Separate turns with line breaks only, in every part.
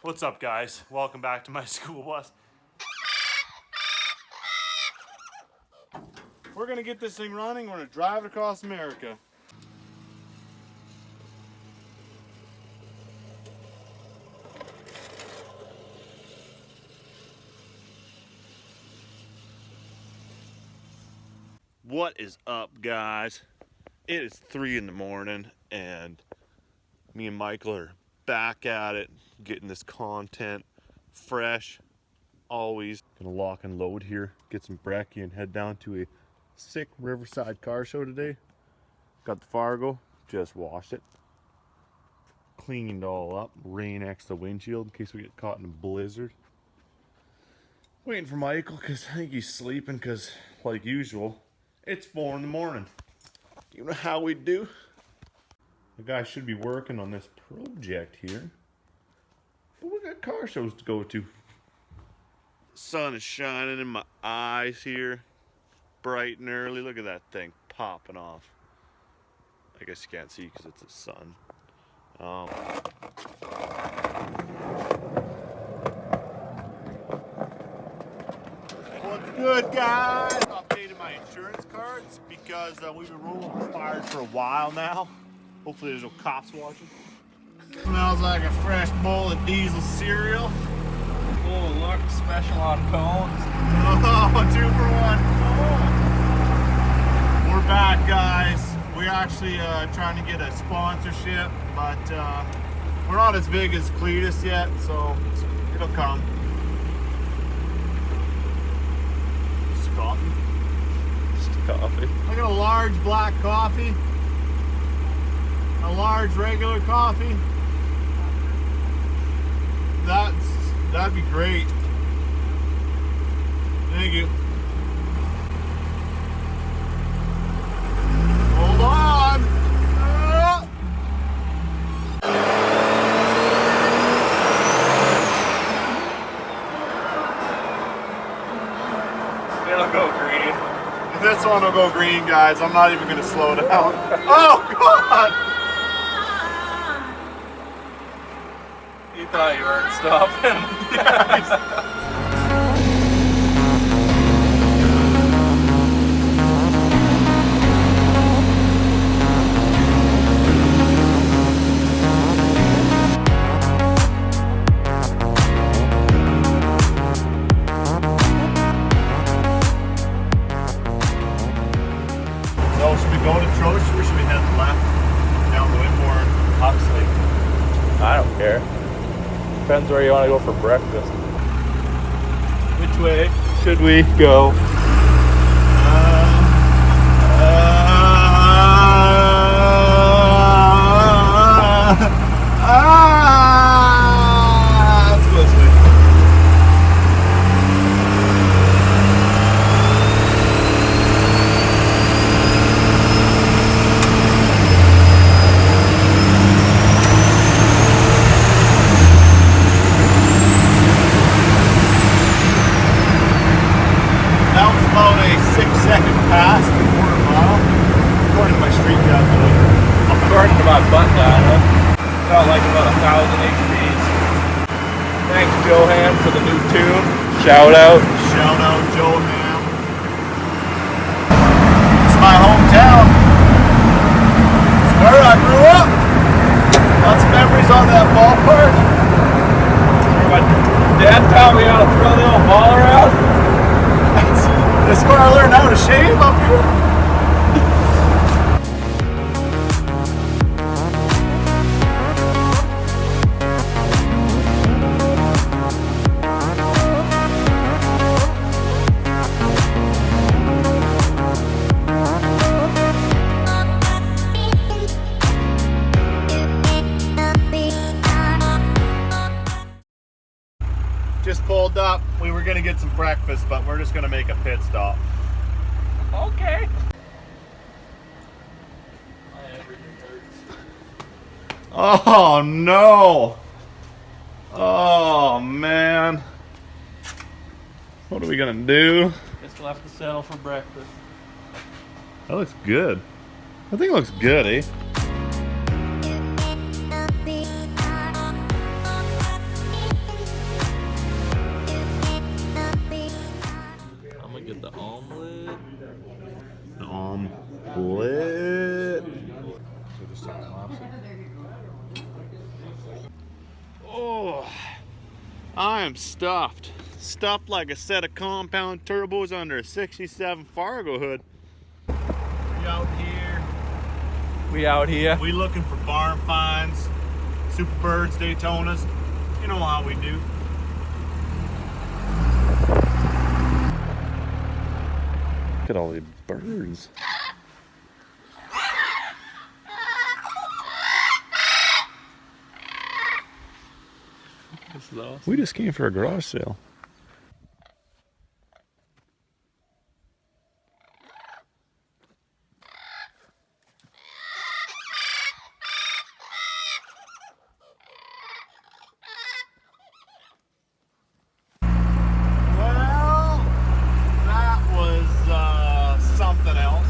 What's up, guys? Welcome back to my school bus. We're gonna get this thing running. We're gonna drive it across America. What is up, guys? It is 3 in the morning and me and Michael are back at it, getting this content fresh. Always gonna lock and load here, get some brekkie and head down to a sick Riverside car show today. Got the Fargo, just washed it, cleaned all up, rain X the windshield in case we get caught in a blizzard. Waiting for Michael because I think he's sleeping because, like usual, it's 4 in the morning. You know how we do? The guy should be working on this project here. But we got car shows to go to. The sun is shining in my eyes here. Bright and early. Look at that thing popping off. I guess you can't see because it's the sun. What's good, guys? Updated my insurance cards because we've been rolling with fires for a while now. Hopefully there's no cops watching. Smells like a fresh bowl of diesel cereal.
Oh, look, special on cones.
Oh, 2 for 1. We're back, guys. We're actually trying to get a sponsorship, but we're not as big as Cletus yet, so it'll come. Just coffee.
Just coffee.
I got a large black coffee. A large regular coffee. That'd be great. Thank you. Hold on.
It'll go green.
This one will go green, guys. I'm not even gonna slow down. Oh God!
You thought you weren't stopping.
So should we go to Trosh or should we head left down the Winborn Huxley?
I don't care. Depends where you want to go for breakfast. Which way should we go?
Let's go this way. That was about a 6-second pass, a quarter mile, according to my street calculator.
According to my butt data, felt like about 1,000 HPs. Thanks, Johan, for the new tune. Shout out.
Shout out Joe Ham. It's my hometown. It's where I grew up. Lots of memories on that ballpark.
My dad taught me how to throw the old ball around.
That's where I learned how to shave up here. Just pulled up. We were gonna get some breakfast, but we're just gonna make a pit stop.
Okay.
Oh no! Oh man! What are we gonna do?
Just left to settle for breakfast.
That looks good. I think it looks good, eh? Oh, I am stuffed. Stuffed like a set of compound turbos under a 67 Fargo hood. We out here.
We out here.
We looking for barn finds, Superbirds, Daytonas. You know how we do. Look at all these birds.
This is awesome.
We just came for a garage sale. Well, that was something else.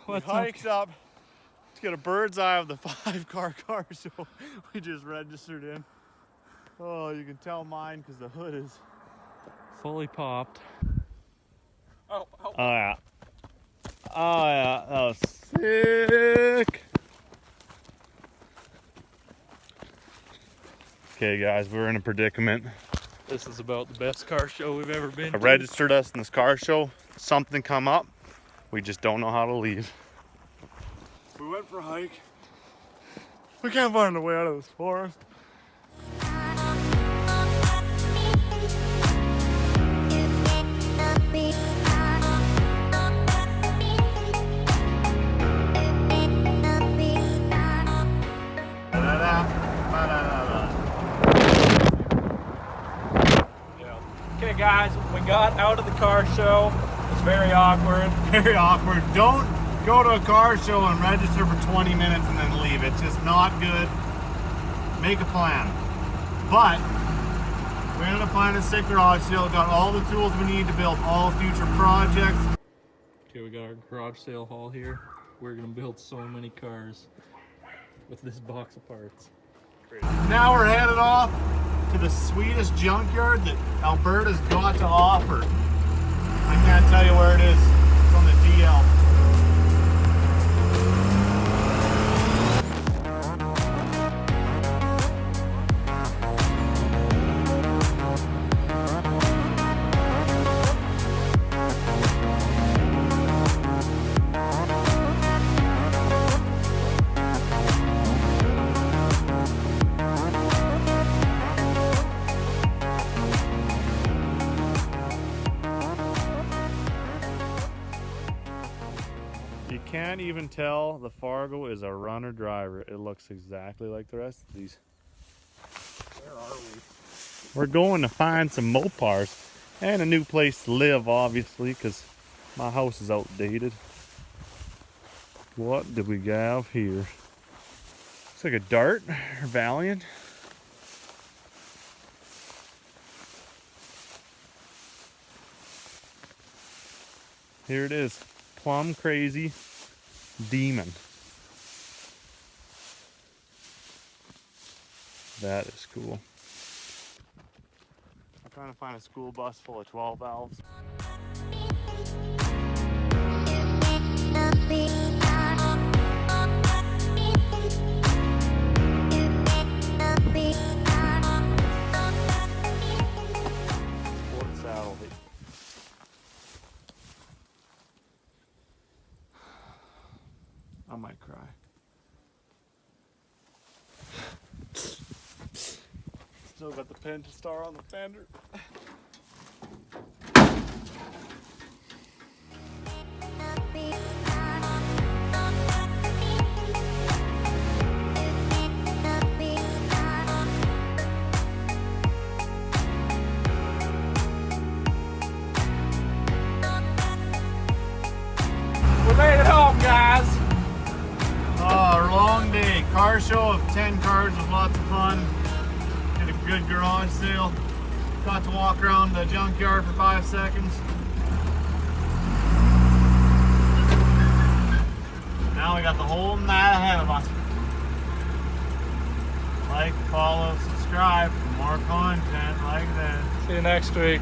What's
We hiked up to get a bird's eye of the 5-car car show we just registered in. Oh, you can tell mine because the hood is
fully popped. Oh,
Oh yeah. Oh yeah, that was sick. Okay guys, we're in a predicament.
this is about the best car show we've ever been
I
to.
registered us in this car show. Something come up. We just don't know how to leave. We went for a hike. We can't find a way out of this forest.
Okay guys, we got out of the car show. It was very awkward.
Very awkward. Don't go to a car show and register for 20 minutes and then leave. It's just not good. Make a plan. But we ended up finding a sick garage sale. Got all the tools we need to build all future projects.
Okay, we got our garage sale haul here. We're gonna build so many cars with this box of parts.
Now we're headed off to the sweetest junkyard that Alberta's got to offer. I can't tell you where it is. It's on the DL. You can't even tell the Fargo is a runner driver. It looks exactly like the rest of these.
Where are we?
We're going to find some Mopars and a new place to live, obviously, because my house is outdated. What do we have here? Looks like a Dart or Valiant. Here it is. Plum Crazy Demon. That is cool. I'm trying to find a school bus full of 12 valves. Sport saddle. I might cry. Still got the Pentastar on the fender.
We made it home, guys.
Oh, long day. Car show of 10 cars with lots of fun. Did a good garage sale. Got to walk around the junkyard for 5 seconds. Now we got the whole night ahead of us. Like, follow, subscribe for more content like this.
See you next week.